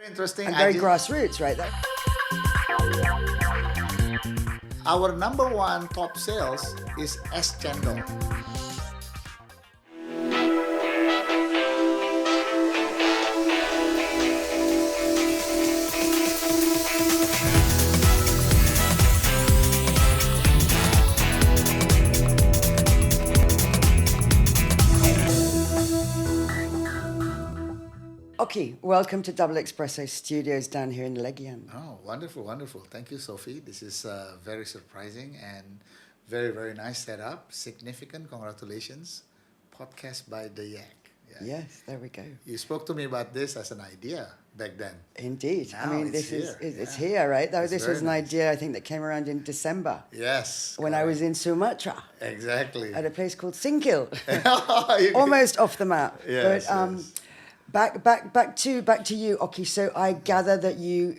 Interesting. And very grassroots, right? Our number one top sales is S Cendol. Okkie, welcome to Double Espresso Studios down here in Legian. Oh, wonderful, wonderful. Thank you, Sophie. This is very surprising and very, very nice setup. Significant. Congratulations. Podcast by the Yak. Yeah. Yes, there we go. You spoke to me about this as an idea back then. Indeed. Now I mean, it's it's here. here, right? Though It's this very was an nice. idea, I think, that came around in December Yes. when I was in Sumatra Exactly. at a place called Singkil. You- Almost off the map. Yes, But yes. back to you, Okkie. So I gather that you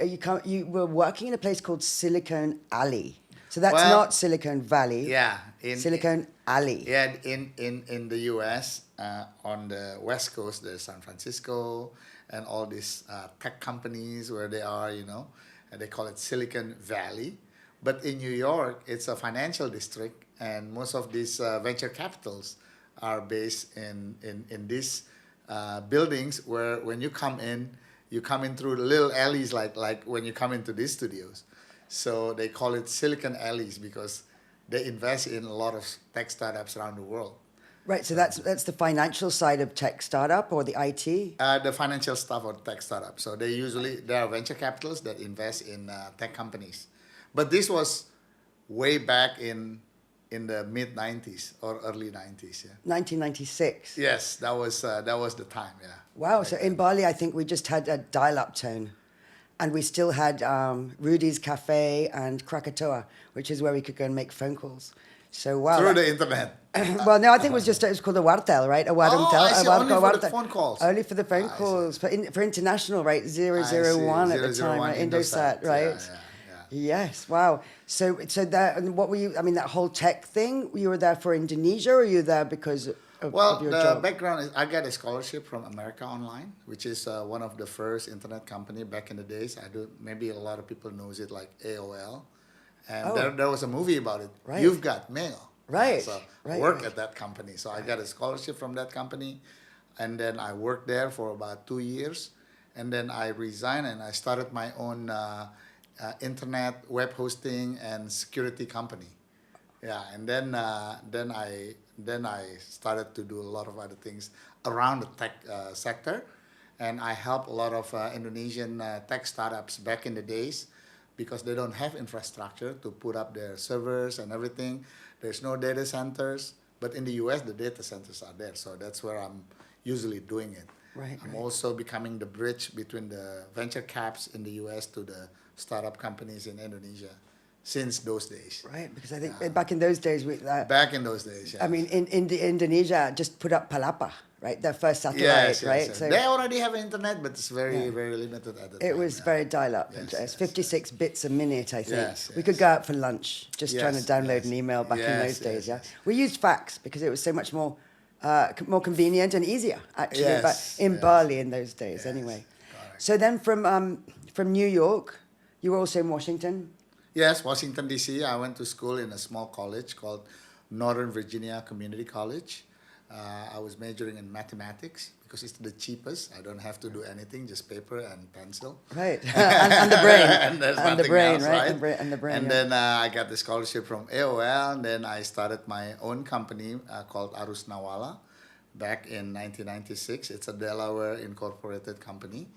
were working in a place called Silicon Alley. So that's Well, not Silicon Valley. Yeah. Silicon Alley. Yeah, in the US, on the West Coast, there's San Francisco and all these tech companies where they are, and they call it Silicon Valley. But in New York, it's a financial district, and most of these venture capitals are based in these buildings where when you come in through the little alleys like when you come into these studios. So they call it Silicon Alleys because they invest in a lot of tech startups around the world. Right, so that's the financial side of tech startup or the IT? The financial stuff or tech startup. So there are venture capitalists that invest in tech companies. But this was way back in the mid 90s or early 90s. Yeah. 1996. Yes, that was the time. Yeah. Wow, so in Bali, I think we just had a dial-up tone. And we still had Rudy's Cafe and Krakatoa, which is where we could go and make phone calls. So wow. Through the internet. Well, no, I think it was called a wartel, right? A wartel. I see, only for the wartel. phone calls. Only for the phone I see. calls. For international, right? 001 at the time, 001 right? Indosat, right? Yeah. Yes, wow. So that, and what were you, I mean, that whole tech thing, you were there for Indonesia or you were there because of Well, your the job? background is I got a scholarship from America Online, which is one of the first internet company back in the days. Maybe a lot of people knows it like AOL. And Oh. there was a movie about it. Right. You've Got Mail. Right, So right, I worked right. at that company. So I got a scholarship from that company. And then I worked there for about 2 years. And then I resigned and I started my own internet web hosting and security company. Yeah, and then I started to do a lot of other things around the tech sector, and I help a lot of Indonesian tech startups back in the days because they don't have infrastructure to put up their servers and everything. There's no data centers, but in the US the data centers are there, so that's where I'm usually doing it. Right, I'm right. also becoming the bridge between the venture caps in the US to the startup companies in Indonesia since those days. Right, because I think back in those days, Back in those days, yeah. I mean, in Indonesia, just put up Palapa, right? Their first satellite, right? Yes. So They already have internet, but it's very, very limited at the time. it was yeah. very dial-up. Yes, It's yes, 56 bits a minute, I think. Yes, We could go out for lunch, just trying to Yes, download yes. an email back in Yes, those days. yes, Yeah, we used fax because it was so much more convenient and easier actually. Yes, but in yes. Bali in those days, Yes, anyway. correct. So then from New York, you were also in Washington. Yes, Washington, D.C. I went to school in a small college called Northern Virginia Community College. I was majoring in mathematics because it's the cheapest. I don't have to do anything, just paper and pencil. Right, and the brain, And there's and the nothing brain, else, right? right? And the brain. And yeah. then I got the scholarship from AOL, and then I started my own company called Arus Nawala back in 1996. It's a Delaware incorporated company.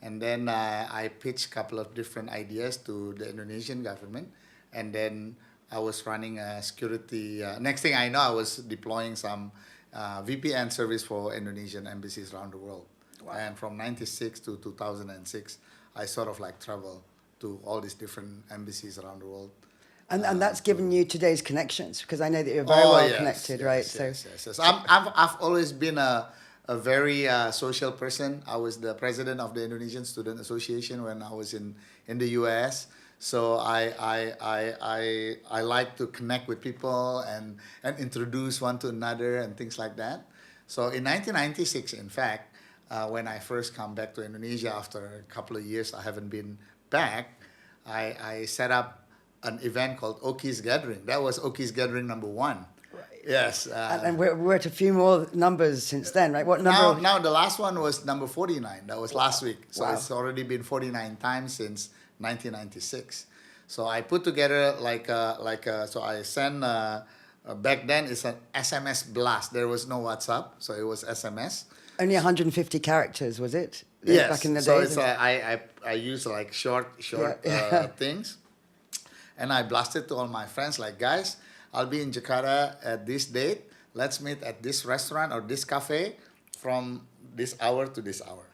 And then I pitched a couple of different ideas to the Indonesian government. And then I was running a security. Next thing I know, I was deploying some VPN service for Indonesian embassies around the world. Wow. And from 96 to 2006, I sort of like traveled to all these different embassies around the world. And that's given you today's connections because I know that you're very well connected, right? Yes. I've always been a very social person. I was the president of the Indonesian Student Association when I was in the US. So I like to connect with people and introduce one to another and things like that. So in 1996, in fact, when I first come back to Indonesia after a couple of years, I haven't been back. I set up an event called Okkie's Gathering. That was Okkie's Gathering #1. Right. Yes. And we're at a few more numbers since then, right? What number? Now the last one was number 49. That was last week. So Wow. it's already been 49 times since 1996. So I put together so I sent, back then it's an SMS blast. There was no WhatsApp, so it was SMS. Only 150 characters, was it? Yes. Back in the So days. it's I use like short Yeah. things, and I blasted to all my friends like, guys, I'll be in Jakarta at this date. Let's meet at this restaurant or this cafe from this hour to this hour.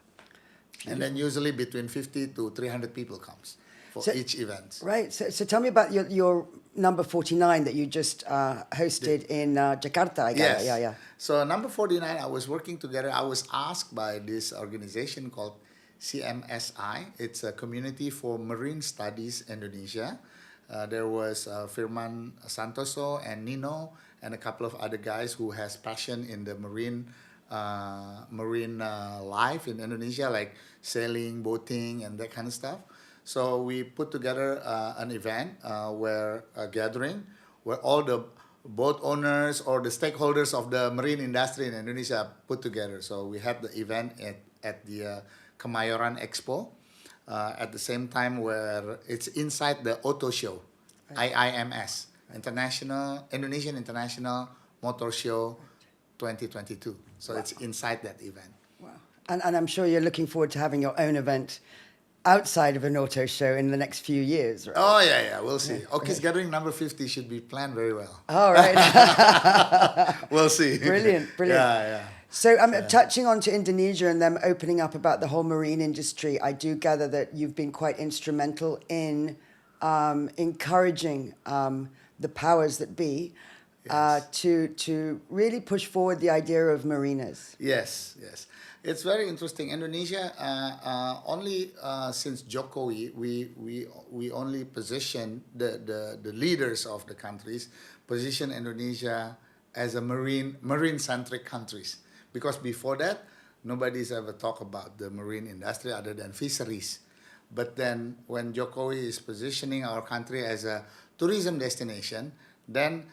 And then usually between 50 to 300 people comes for So- each event. Right. So tell me about your number 49 that you just hosted in Jakarta. I gather. Yes. Yeah. So number 49, I was working together. I was asked by this organization called CMSI. It's a Community for Marine Studies Indonesia. There was Firman Santoso and Nino and a couple of other guys who has passion in the marine life in Indonesia, like sailing, boating, and that kind of stuff. So we put together an event where a gathering where all the boat owners or the stakeholders of the marine industry in Indonesia put together. So we had the event at the Kemayoran Expo at the same time where it's inside the auto show, IIMS, Indonesian International Motor Show 2022. So it's inside that event. Wow. And I'm sure you're looking forward to having your own event outside of an auto show in the next few years, right? Oh, yeah, we'll see. Okkie's Gathering number 50 should be planned very well. All right. We'll see. Brilliant. Yeah. So touching on to Indonesia and them opening up about the whole marine industry, I do gather that you've been quite instrumental in encouraging the powers that be to really push forward the idea of marinas. Yes. It's very interesting. Indonesia, only since Jokowi, we only position the leaders of the countries position Indonesia as a marine-centric countries. Because before that, nobody's ever talked about the marine industry other than fisheries. But then when Jokowi is positioning our country as a tourism destination, then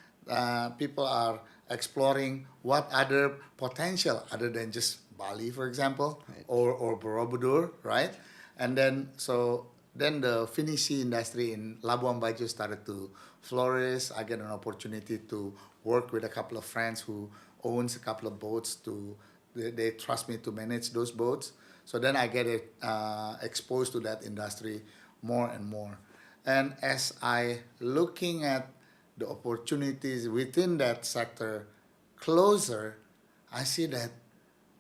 people are exploring what other potential other than just Bali, for example, right, or Borobudur, right? And then the finishing industry in Labuan Bajo started to flourish. I get an opportunity to work with a couple of friends who owns a couple of boats. They trust me to manage those boats. So then I get exposed to that industry more and more. And as I looking at the opportunities within that sector closer, I see that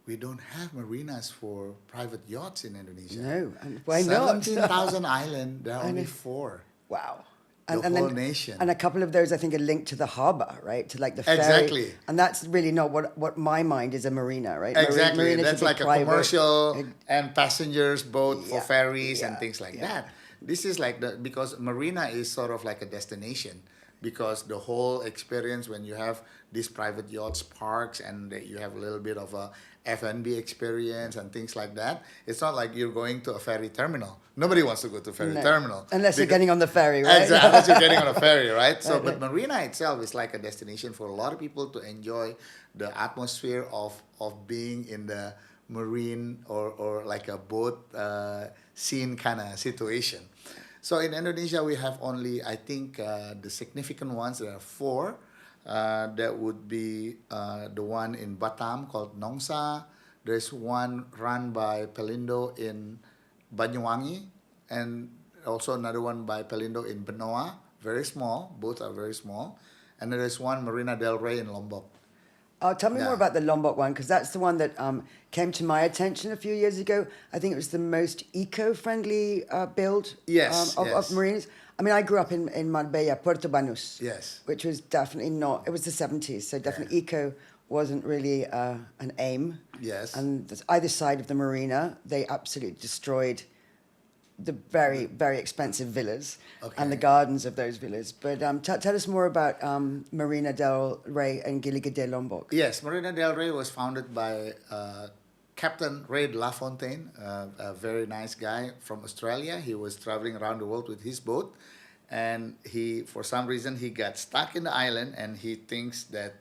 we don't have marinas for private yachts in Indonesia. No, and why not? 17,000 islands, there are only 4. Wow. The whole nation. And a couple of those, I think, are linked to the harbour, right? To like the ferry. Exactly. And that's really not what my mind is a marina, right? Exactly. Marina That's should be like private. a commercial and passengers boat for Yeah, ferries and yeah, things like yeah. that. This is like because marina is sort of like a destination, because the whole experience when you have these private yachts, parks, and you have a little bit of a F&B experience and things like that. It's not like you're going to a ferry terminal. Nobody wants to go to a ferry terminal. Unless you're getting on the ferry, right? Exactly, unless you're getting on a ferry, right? So, Right, but marina itself is like a destination for a lot of people to enjoy the atmosphere of being in the marine or like a boat scene kind of situation. So in Indonesia, we have only, I think, the significant ones, there are 4. That would be the one in Batam called Nongsa. There's one run by Pelindo in Banyuwangi, and also another one by Pelindo in Benoa. Very small, both are very small. And there is one Marina del Rey in Lombok. Tell me more about the Lombok one, because that's the one that came to my attention a few years ago. I think it was the most eco-friendly build of marinas. I mean, I grew up in Marbella, Puerto Banús. Yes. Which was definitely not, it was the 70s, so definitely eco wasn't really an aim. Yes. And either side of the marina, they absolutely destroyed the very, very expensive villas and the gardens of those villas. But tell us more about Marina del Rey and Gili Gede Lombok. Yes, Marina del Rey was founded by Captain Ray Lafontaine, a very nice guy from Australia. He was traveling around the world with his boat, and for some reason, he got stuck in the island, and he thinks that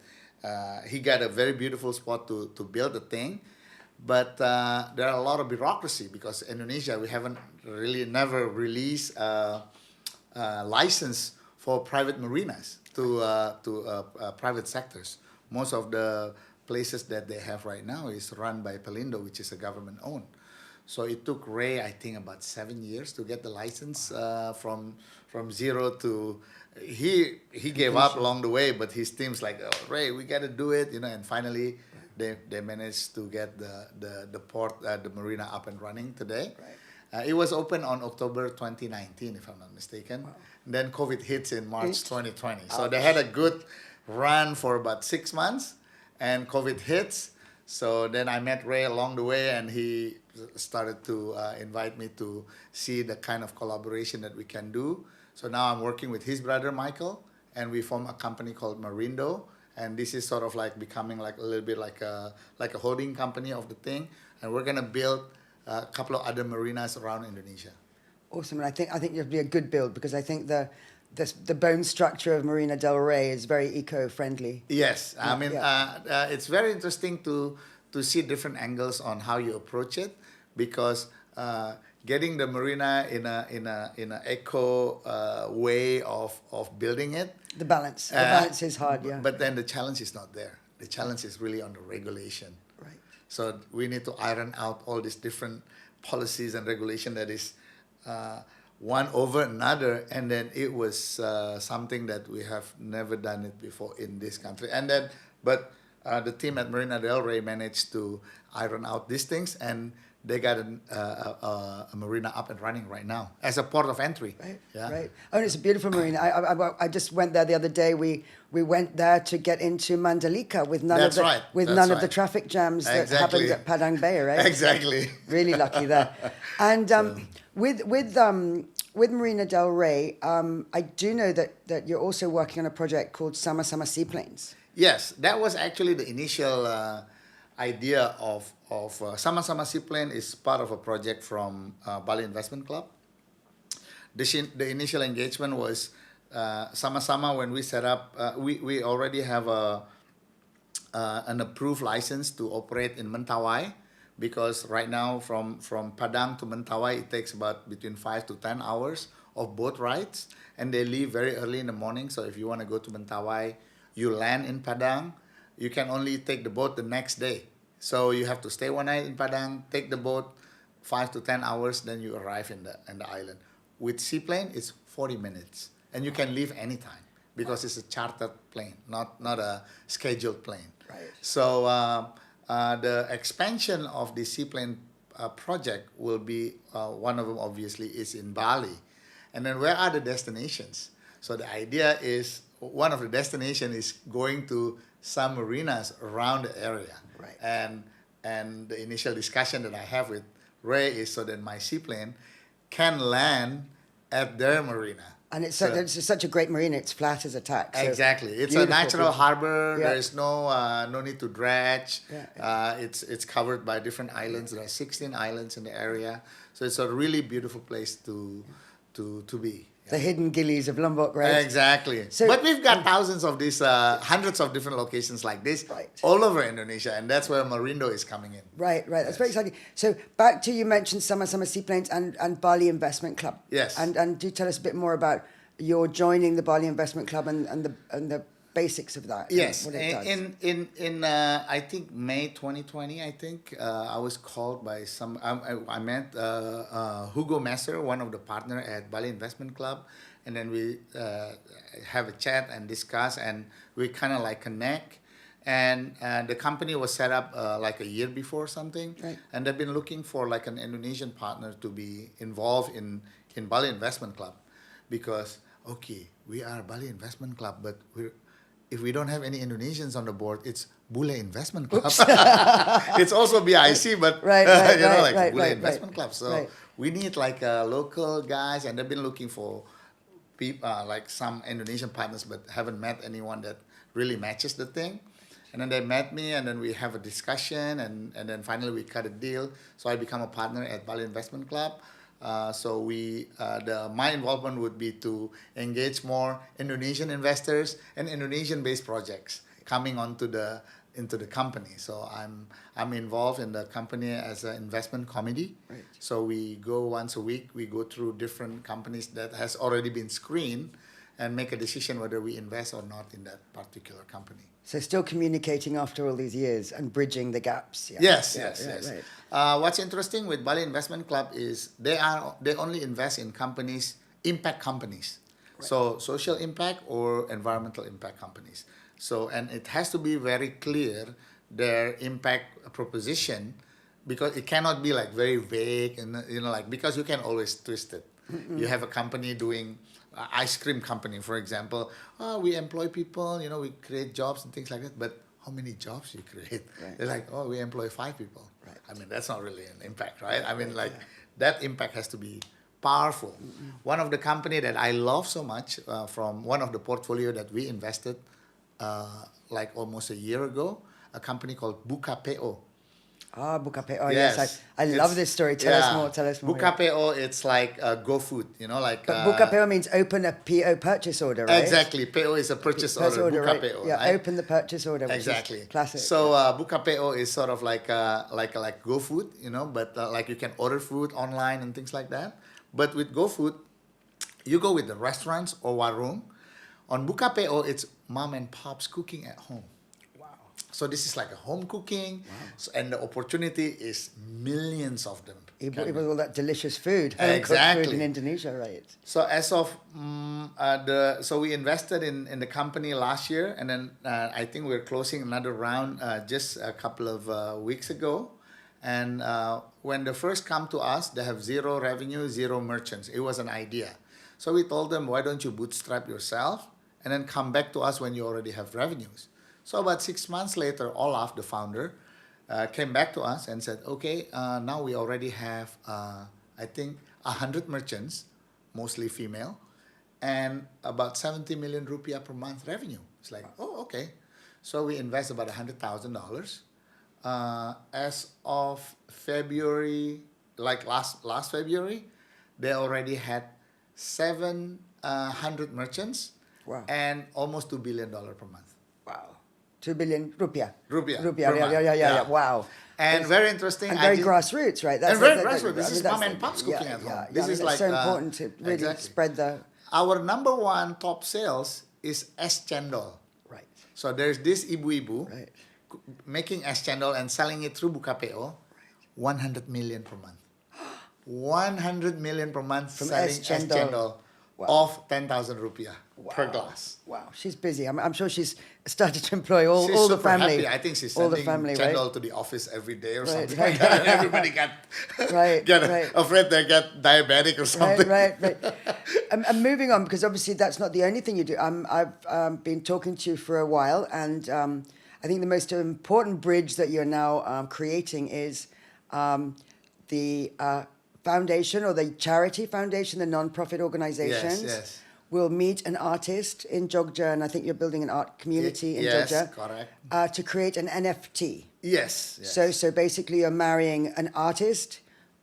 he got a very beautiful spot to build the thing. But there are a lot of bureaucracy because Indonesia, we haven't really never released a license for private marinas to private sectors. Most of the places that they have right now is run by Pelindo, which is a government owned. So it took Ray, I think, about 7 years to get the license from zero to. He gave up along the way, but his team's like, oh, Ray, we got to do it, and finally they managed to get the port, the marina up and running today. Right. It was open on October 2019, if I'm not mistaken. Wow. Then COVID hits in March 2020. So they had a good run for about 6 months, and COVID hits. So then I met Ray along the way, and he started to invite me to see the kind of collaboration that we can do. So now I'm working with his brother Michael, and we form a company called Marindo, and this is sort of like becoming like a little bit like a holding company of the thing, and we're gonna build a couple of other marinas around Indonesia. Awesome, and I think it'll be a good build because I think the bone structure of Marina del Rey is very eco-friendly. Yes, I mean it's very interesting to see different angles on how you approach it, because getting the marina in a eco way of building it. The balance is hard, yeah. But then the challenge is not there. The challenge is really on the regulation. Right. So we need to iron out all these different policies and regulation that is one over another, and then it was something that we have never done it before in this country. And then, but the team at Marina del Rey managed to iron out these things, and they got a marina up and running right now as a port of entry. Right, yeah. Right. Oh, and it's a beautiful marina. I just went there the other day. We went there to get into Mandalika with none of the traffic jams that happened at Padang Bay, right? Exactly. Really lucky there. And with Marina del Rey, I do know that you're also working on a project called Sama Sama Seaplanes. Yes, that was actually the initial idea of Sama Sama Seaplane is part of a project from Bali Investment Club. The initial engagement was Sama Sama. When we set up, we already have an approved license to operate in Mentawai, because right now from Padang to Mentawai it takes about between 5 to 10 hours of boat rides, and they leave very early in the morning. So if you want to go to Mentawai, you land in Padang. You can only take the boat the next day. So you have to stay one night in Padang, take the boat 5 to 10 hours, then you arrive in the island. With seaplane, it's 40 minutes, and you can leave anytime because it's a chartered plane, not a scheduled plane. Right. So the expansion of the seaplane project will be, one of them obviously is in Bali. And then where are the destinations? So the idea is one of the destinations is going to some marinas around the area. Right. And the initial discussion that I have with Ray is so that my seaplane can land at their marina. And it's such a great marina. It's flat as a tack. So exactly. It's a natural harbor. Yeah. There is no need to dredge. Yeah. It's covered by different islands. There are 16 islands in the area. So it's a really beautiful place to be. The hidden gillies of Lombok, right? Exactly. So, but we've got thousands of these, hundreds of different locations like this all over Indonesia, and that's where Marindo is coming in. Right. That's very exciting. So back to, you mentioned Sama Sama Seaplanes and Bali Investment Club. Yes. And do tell us a bit more about your joining the Bali Investment Club and the basics of that. Yes. What it does. In I think May 2020, I think I was called by some. I met Hugo Messer, one of the partner at Bali Investment Club, and then we have a chat and discuss, and we kind of like connect. And the company was set up like a year before something, right. And they've been looking for like an Indonesian partner to be involved in Bali Investment Club, because okay, we are Bali Investment Club, but if we don't have any Indonesians on the board, it's Bule Investment Club. It's also BIC, but Bule Investment Club. So we need like local guys, and they've been looking for people like some Indonesian partners, but haven't met anyone that really matches the thing. And then they met me, and then we have a discussion, and then finally we cut a deal. So I become a partner at Bali Investment Club. So my involvement would be to engage more Indonesian investors and Indonesian-based projects coming into the company. So I'm involved in the company as an investment committee. Right. So we go once a week. We go through different companies that has already been screened and make a decision whether we invest or not in that particular company. So still communicating after all these years and bridging the gaps. Yeah. Yes, Yeah, yes, right, yes. right. What's interesting with Bali Investment Club is they only invest in companies, impact companies. Right. So social impact or environmental impact companies. So, and it has to be very clear their impact proposition, because it cannot be like very vague and like, because you can always twist it. Mm-hmm. You have a company doing ice cream company, for example. Oh, we employ people, we create jobs and things like that. But how many jobs you create? Right. They're like, oh, we employ 5 people. Right. I mean, that's not really an impact, right? I mean, like that impact has to be powerful. Mm-hmm. One of the company that I love so much from one of the portfolio that we invested like almost a year ago, a company called Bukapeo. Ah, Bukapeo. Oh, Yes. yes. I love this story. Tell us more. Tell us more. Bukapeo, it's like GoFood, like. But Bukapeo means open a PO purchase order, right? Exactly. PO is a purchase order. Right? Bukapeo. Yeah, right? open the purchase order. Which Exactly. Is classic. So Bukapeo is sort of like GoFood, but like you can order food online and things like that. But with GoFood, you go with the restaurants or warung. On Bukapeo, it's mom and pops cooking at home. So this is like a home cooking, and the opportunity is millions of them. It was all that delicious food, Exactly. Food in Indonesia, right? So as of so we invested in the company last year, and then I think we're closing another round just a couple of weeks ago. And when they first come to us, they have 0 revenue, 0 merchants. It was an idea. So we told them, why don't you bootstrap yourself and then come back to us when you already have revenues? So about 6 months later, Olaf, the founder, came back to us and said, okay, now we already have, I think, 100 merchants, mostly female, and about 70 million rupiah per month revenue. It's like, oh, okay. So we invest about $100,000. As of February, like last February, they already had 700 merchants. Wow. And almost $2 billion per month. Wow. 2 billion rupiah. Rupiah. Yeah. Wow. And That's very interesting. And very grassroots, right? And very grassroots. This is mom and pops cooking at home. Yeah, This is like so important to really exactly. spread the. Our number 1 top sales is es cendol. Right. So there's this ibu-ibu Right. making es cendol and selling it through Bukapeo, 100 million per month. 100 million per month From selling es es cendol. cendol Wow. of 10,000 rupiah per glass. Wow, she's busy. I'm sure she's started to employ all She's the super family. happy. I think she's all sending the family, cendol right? to the office every day or Right, something right. like that. And everybody got Right, right. afraid they get diabetic or something. Right. I'm moving on because obviously that's not the only thing you do. I've been talking to you for a while, and I think the most important bridge that you're now creating is the foundation or the charity foundation, the non-profit organizations. Yes. Will meet an artist in Jogja, and I think you're building an art community in Jogja. Yes, correct. To create an NFT. Yes. So basically, you're marrying an artist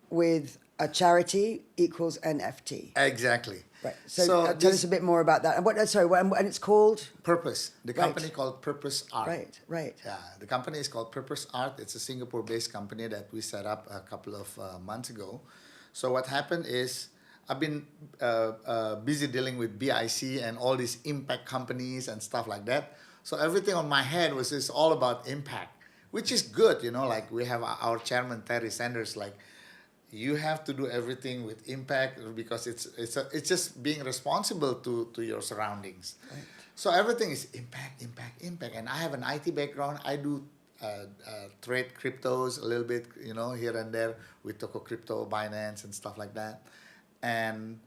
with a charity equals NFT. Exactly. Right. So tell us a bit more about that. And it's called Purpose. The company called Purpose Art. Right. Yeah, the company is called Purpose Art. It's a Singapore-based company that we set up a couple of months ago. So what happened is, I've been busy dealing with BIC and all these impact companies and stuff like that. So everything on my head was just all about impact, which is good, like we have our chairman, Terry Sanders, like, you have to do everything with impact because it's just being responsible to your surroundings. Right. So everything is impact. And I have an IT background. I do trade cryptos a little bit, here and there with Toko Crypto, Binance and stuff like that. And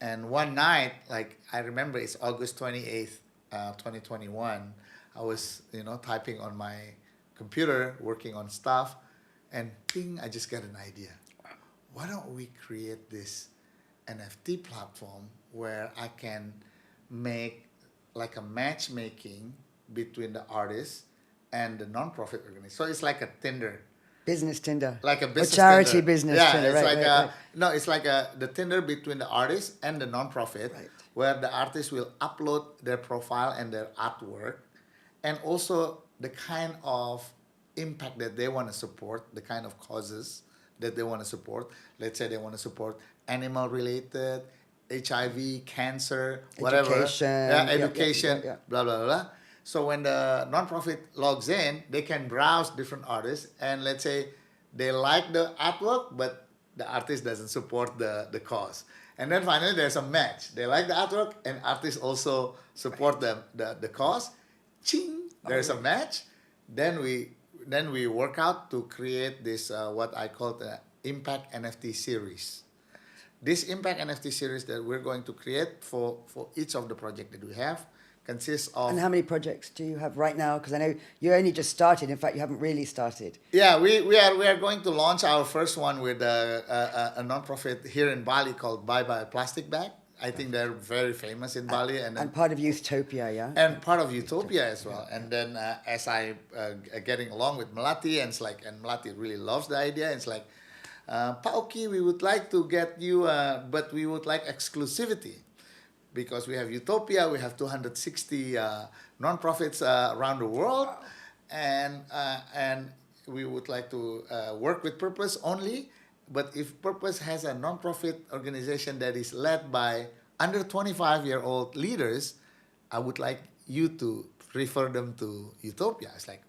one night, like I remember it's August 28th, 2021, I was, typing on my computer, working on stuff, and ping, I just got an idea. Why don't we create this NFT platform where I can make like a matchmaking between the artist and the non-profit organization. So it's like a Tinder. Business Tinder. Like a business or charity Tinder. business Yeah, Tinder, it's right, like right, a right. no, it's like a the Tinder between the artist and the non-profit, Right. where the artist will upload their profile and their artwork, and also the kind of impact that they want to support, the kind of causes that they want to support. Let's say they want to support animal related, HIV, cancer, whatever. Education. Yeah, Yeah, yeah, education, yeah. blah blah blah. So when the nonprofit logs in, they can browse different artists, and let's say they like the artwork, but the artist doesn't support the cause. And then finally there's a match. They like the artwork, and artists also support the cause. Ching, there's a match. Then we work out to create this what I call the Impact NFT series. This Impact NFT series that we're going to create for each of the project that we have consists of. And how many projects do you have right now? Because I know you only just started. In fact, you haven't really started. Yeah, we are going to launch our first one with a nonprofit here in Bali called Bye Bye Plastic Bag. I think they're very famous in Bali, and part of Youthopia, yeah? and part of Utopia as well. And then as I getting along with Melati, and it's like, and Melati really loves the idea. It's like, Pak Okkie, we would like to get you, but we would like exclusivity, because we have Utopia, we have 260 nonprofits around the world, and we would like to work with Purpose only. But if Purpose has a nonprofit organization that is led by under 25-year-old leaders, I would like you to refer them to Utopia. It's like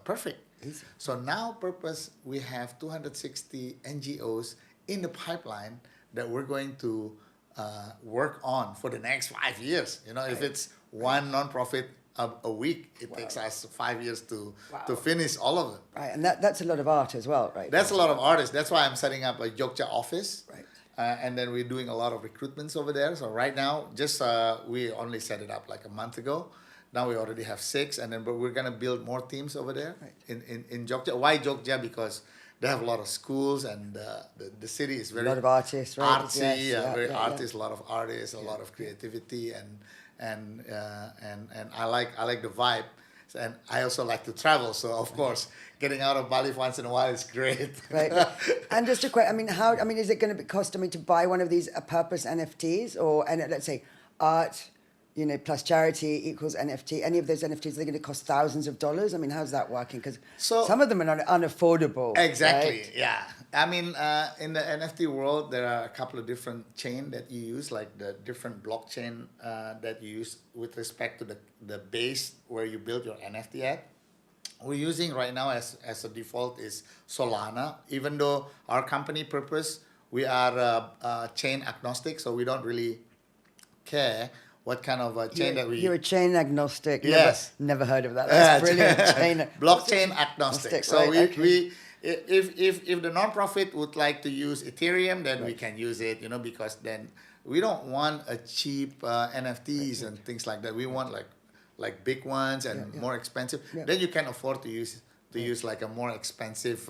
perfect. Easy. So now Purpose, we have 260 NGOs in the pipeline that we're going to work on for the next 5 years. You know, if it's one nonprofit a week, it takes us 5 years to finish all of them. Right, and that's a lot of art as well, right? That's a lot of artists. That's why I'm setting up a Jogja office. Right. And then we're doing a lot of recruitments over there. So right now, just we only set it up like a month ago. Now we already have 6, and then but we're gonna build more teams over there in Jogja. Why Jogja? Because they have a lot of schools, and the city is very a lot of artists, right? artsy, Yes, very artist. A lot of artists, a lot of creativity, and I like the vibe. And I also like to travel, so of course, getting out of Bali once in a while is great. Right. And just a question, I mean, is it going to cost to buy one of these Purpose NFTs, or and let's say art, plus charity equals NFT? Any of those NFTs, are they going to cost thousands of dollars? I mean, how's that working? Because some of them are unaffordable. Exactly. Right? Yeah. I mean, in the NFT world, there are a couple of different chain that you use, like the different blockchain that you use with respect to the base where you build your NFT at. We're using right now as a default is Solana. Even though our company Purpose, we are chain agnostic, so we don't really care what kind of chain that we. You're a chain agnostic. Yes. Never heard of that. That's brilliant. Blockchain agnostic. So right, we if the nonprofit would like to use Ethereum, then we can use it, because then we don't want a cheap NFTs and things like that. We want like big ones and more expensive. Yeah. Then you can afford to use like a more expensive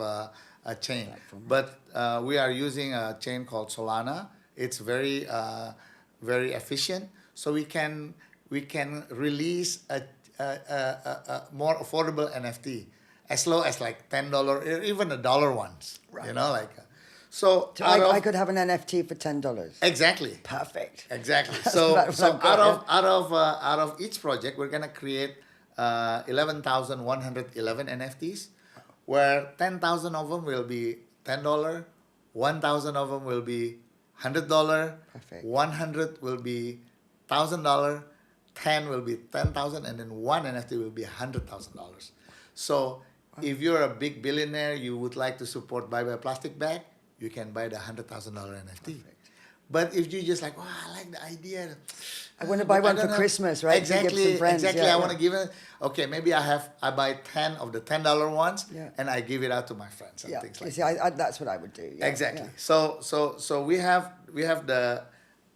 chain. But we are using a chain called Solana. It's very very efficient. So we can release a more affordable NFT as low as like $10 or even $1 ones. Right. So I could have an NFT for $10. Exactly. Perfect. Exactly. So out of each project, we're gonna create 11,111 NFTs, where 10,000 of them will be $10, 1,000 of them will be $100, Perfect. 100 will be $1,000, 10 will be 10,000, and then one NFT will be $100,000. So if you're a big billionaire, you would like to support Bye Bye Plastic Bag, you can buy the $100,000 NFT. Perfect. But if you just like, I like the idea. I want to buy one for Christmas, right? Exactly. To give some friends. Exactly. I want to give it. Okay, maybe I buy 10 of the $10 ones, and I give it out to my friends and things like that. That's what I would do. Yeah, exactly. Yeah. So we have the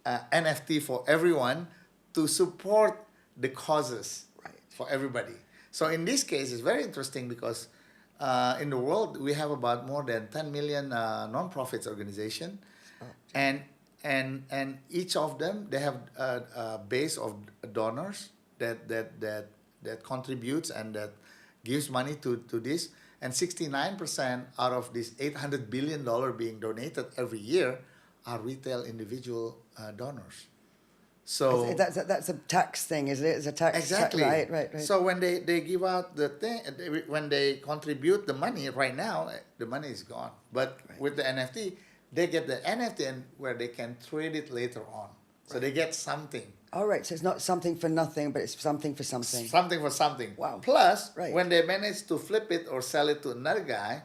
NFT for everyone to support the causes for everybody. So in this case, it's very interesting because in the world we have about more than 10 million non-profits organization, and each of them, they have a base of donors that contributes and that gives money to this, and 69% out of this $800 billion being donated every year are retail individual donors. So that's a tax thing, isn't it? It's a tax. exactly. Right. So when they give out the thing, when they contribute the money, right now the money is gone. But with the NFT, they get the NFT and where they can trade it later on. So they get something. All right. So it's not something for nothing, but it's something for something. Something for something. Wow. Plus, Right. when they manage to flip it or sell it to another guy,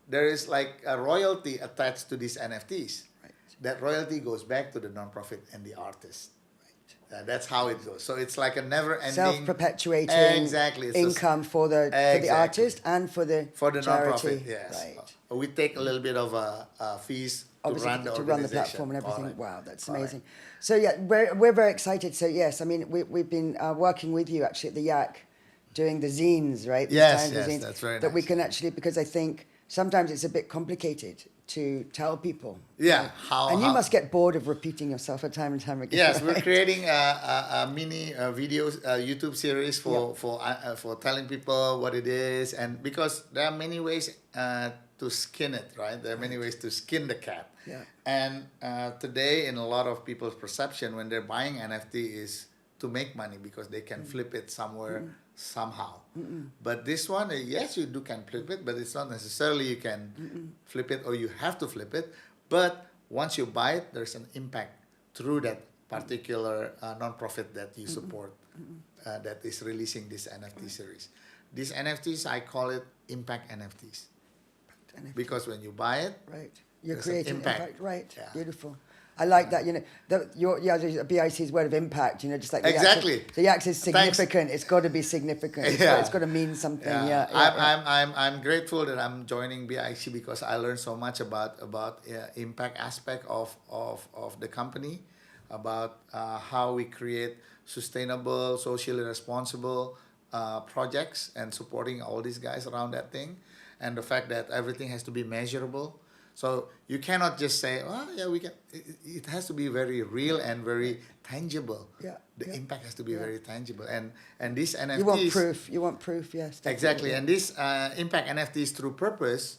there is like a royalty attached to these NFTs. Right. That royalty goes back to the nonprofit and the artist. That's how it goes. So it's like a never-ending, self-perpetuating exactly. income for the artist and for the charity. nonprofit. Yes, Right. we take a little bit of fees to Obviously, run the to organization. run the platform and everything. All right. Wow, that's All right. amazing. So yeah, we're very excited. So yes, I mean we've been working with you actually at the Yak, doing the zines, right? These Yes, times, the yes, zines, that's very that we nice. can actually, because I think sometimes it's a bit complicated to tell people. Yeah, And you must get bored of repeating yourself time and time again. Yes, we're right? creating a mini video YouTube series for telling people what it is, and because there are many ways to skin it, right? There are many ways to skin the cat. Yeah. And today, in a lot of people's perception, when they're buying NFT, is to make money because they can flip it somewhere somehow. But this one, yes, you can flip it, but it's not necessarily you can flip it or you have to flip it. But once you buy it, there's an impact through that particular nonprofit that you support that is releasing this NFT series. These NFTs, I call it impact NFTs. Because when you buy it, right, you're there's an creating impact. Right, Yeah. Beautiful. I like that. You know, BIC's word of impact. You know, just like the Exactly. The Yaks is Thanks. significant. It's got to be significant. Yeah. It's got to mean something. Yeah. Yeah. I'm grateful that I'm joining BIC because I learned so much about impact aspect of the company, about how we create sustainable, socially responsible projects and supporting all these guys around that thing, and the fact that everything has to be measurable. So you cannot just say, "Oh, yeah, we can." It has to be very real and very tangible. Yeah, The yeah, impact has to be very tangible, and these NFTs. You want proof. You want proof. Yes. Definitely. Exactly, and these impact NFTs through purpose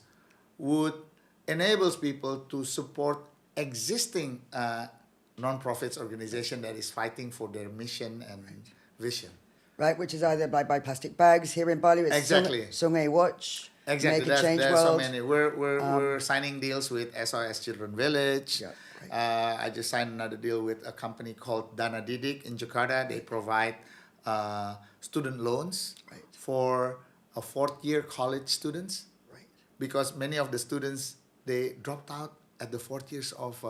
would enables people to support existing non-profits organization that is fighting for their mission and vision. Right, which is either by plastic bags here in Bali. It's Exactly. Sungai Watch. Exactly, Make a Change there's World. so many. We're signing deals with SOS Children Village. Yeah, right. I just signed another deal with a company called Dana Didik in Jakarta. They provide student loans for a fourth-year college students. Right. Because many of the students, they dropped out at the 4 years of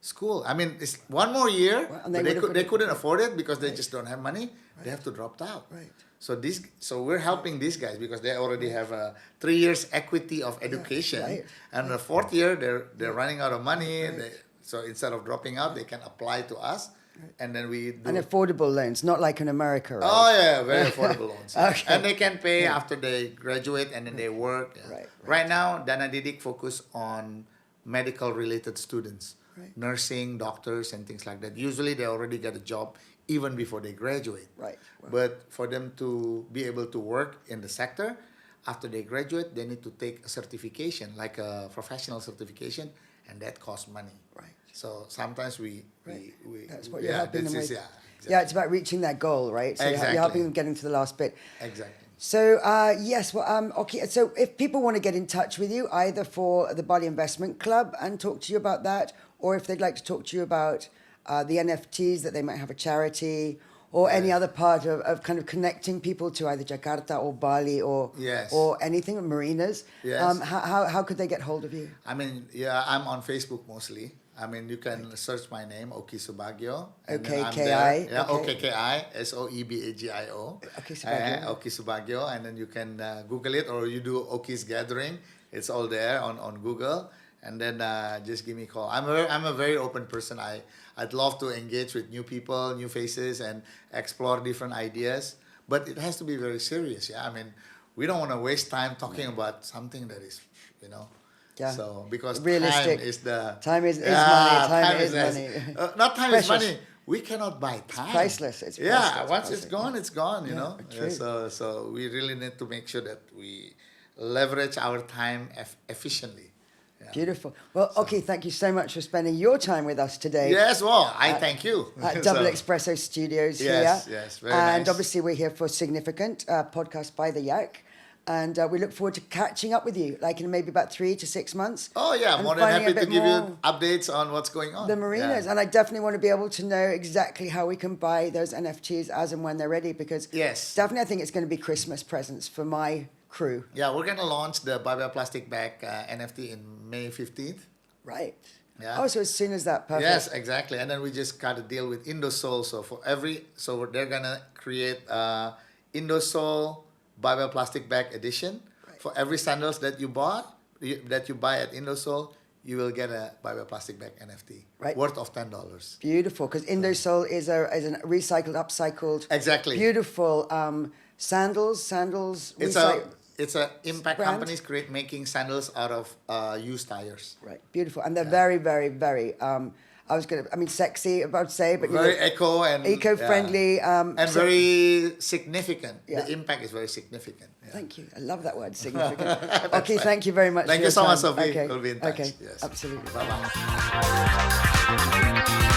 school. I mean, it's one more year, Well, and but they couldn't afford it because they Right. just don't have money. They have to drop out. Right. So we're helping these guys because they already have 3 years equity of education, right. and the fourth year they're running out of money. Right. So instead of dropping out, they can apply to us, and then we do. And affordable loans, not like in America, right? Oh yeah, very affordable loans. Okay. And they can pay after they graduate and then they work. Yeah. Right. Right now, Dana Didik focus on medical related students, nursing, doctors, and things like that. Usually, they already get a job even before they graduate. Right. Wow. But for them to be able to work in the sector, after they graduate, they need to take a certification, like a professional certification, and that costs money. Right. So sometimes we That's what you're helping them with. Yeah, Yeah, it's about reaching that goal, right? So Exactly. you're helping them getting to the last bit. exactly. So yes, well, okay. So if people want to get in touch with you, either for the Bali Investment Club and talk to you about that, or if they'd like to talk to you about the NFTs that they might have a charity, or any other part of kind of connecting people to either Jakarta or Bali or Yes. or anything, marinas. Yes. How could they get hold of you? I mean, yeah, I'm on Facebook mostly. I mean, you can search my name, Okkie Subagio. And then I'm OKKI, there. Yeah, okay. OKKI, Soebagio. Okkie Subagio. Okkie Subagio. And then you can Google it, or you do Okkie's Gathering. It's all there on Google. And then just give me a call. I'm a very open person. I'd love to engage with new people, new faces, and explore different ideas. But it has to be very serious. Yeah, I mean, we don't want to waste time talking about something that is, Yeah. So because Realistic. time is Time is money. Time is money. not time is Precious. money. we cannot buy time. Priceless. It's yeah. priceless. Once it's gone, it's gone. You Yeah, know. true. So we really need to make sure that we leverage our time efficiently. Yeah. Beautiful. Well, Okkie, thank you so much for spending your time with us today. Yes. Well, I thank you. At Double So, Espresso Studios Yes, here. yes, very And nice. obviously we're here for Significant, podcast by the Yak. And we look forward to catching up with you, like in maybe about 3 to 6 months. Oh yeah, and more than finding a happy to bit give more you updates on what's going on. the marinas. Yeah. And I definitely want to be able to know exactly how we can buy those NFTs as and when they're ready, because Yes. definitely I think it's going to be Christmas presents for my crew. Yeah, we're gonna launch the Bye Plastic Bag NFT in May 15th. Right. Yeah. Oh, so as soon as that, perfect. Yes, exactly. And then we just got a deal with Indosol. So they're gonna create Indosol Bye Plastic Bag edition. Right. For every sandals that you buy at Indosol, you will get a Bye Plastic Bag NFT. Right. Worth of $10. Beautiful, because Indosol is a recycled, upcycled, Exactly. beautiful sandals. It's a impact brand. companies making sandals out of used tires. Right, beautiful, and they're very, very, very. Sexy, about to say, but you Very know, eco-friendly, and so- very significant. Yeah. The impact is very significant. Yeah. Thank you. I love that word, significant. Okay, thank you very much. Thank for you your so much, time. Sophie. Okay. We'll be in touch. Okay, Yes. absolutely. Bye bye.